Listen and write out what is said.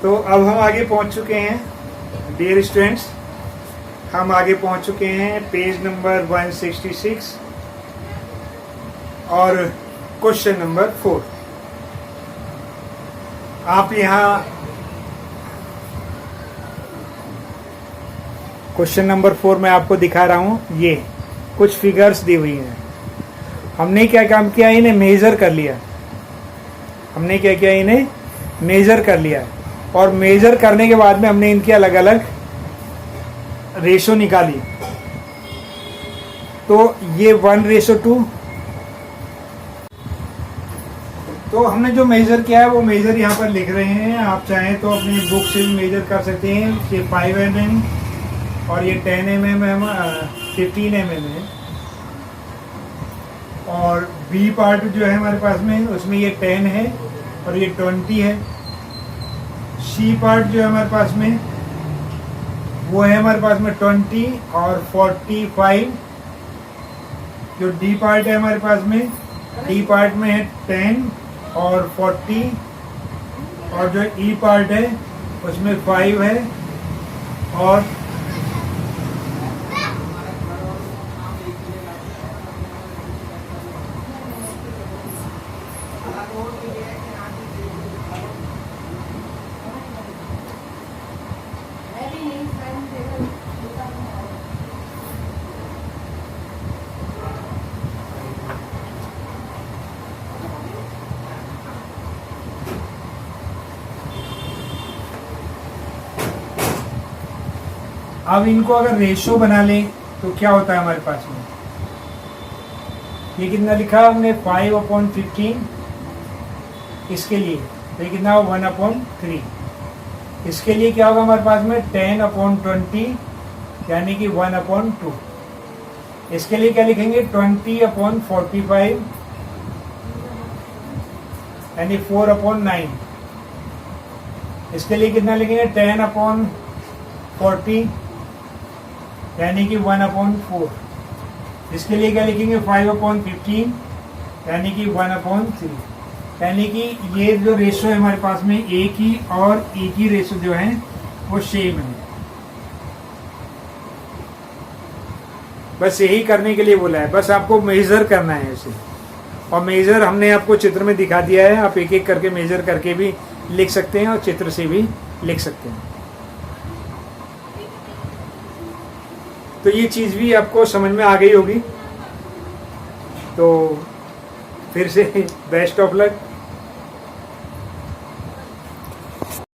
तो अब हम आगे पहुंच चुके हैं डियर स्टूडेंट्स, हम आगे पहुंच चुके हैं पेज नंबर 166 और क्वेश्चन नंबर 4। आप यहाँ क्वेश्चन नंबर 4 में आपको दिखा रहा हूँ, ये कुछ फिगर्स दी हुई हैं। हमने क्या काम किया, इन्हें मेजर कर लिया। हमने क्या किया, इन्हें मेजर कर लिया और मेजर करने के बाद में हमने इनकी अलग अलग रेशो निकाली। तो ये 1:2। तो हमने जो मेजर किया है वो मेजर यहाँ पर लिख रहे हैं। आप चाहें तो अपनी बुक से भी मेजर कर सकते हैं। ये 5 mm और ये 10 mm है, 15 mm है। और बी पार्ट जो है हमारे पास में, उसमें ये 10 है और ये 20 है। सी पार्ट जो है हमारे पास में वो है हमारे पास में 20 और 45। जो डी पार्ट है हमारे पास में, डी पार्ट में है 10 और 40। और जो ई पार्ट है उसमें 5 है और अब इनको अगर रेशो बना लें तो क्या होता है हमारे पास में, ये कितना लिखा हमने 5/15। इसके लिए तो ये कितना 1/3। इसके लिए क्या होगा हमारे पास में 10/20 यानी कि 1/2। इसके लिए क्या लिखेंगे 20/45 यानी 4/9। इसके लिए कितना लिखेंगे 10/40 यानी कि 1/4। इसके लिए क्या लिखेंगे 5/15 यानी कि 1/3। यानी कि ये जो रेशो है हमारे पास में ए की और ई की रेशो जो है वो सेम है। बस यही करने के लिए बोला है, बस आपको मेजर करना है इसे। और मेजर हमने आपको चित्र में दिखा दिया है। आप एक एक करके मेजर करके भी लिख सकते हैं और चित्र से भी लिख सकते हैं। तो ये चीज़ भी आपको समझ में आ गई होगी। तो फिर से बेस्ट ऑफ लक।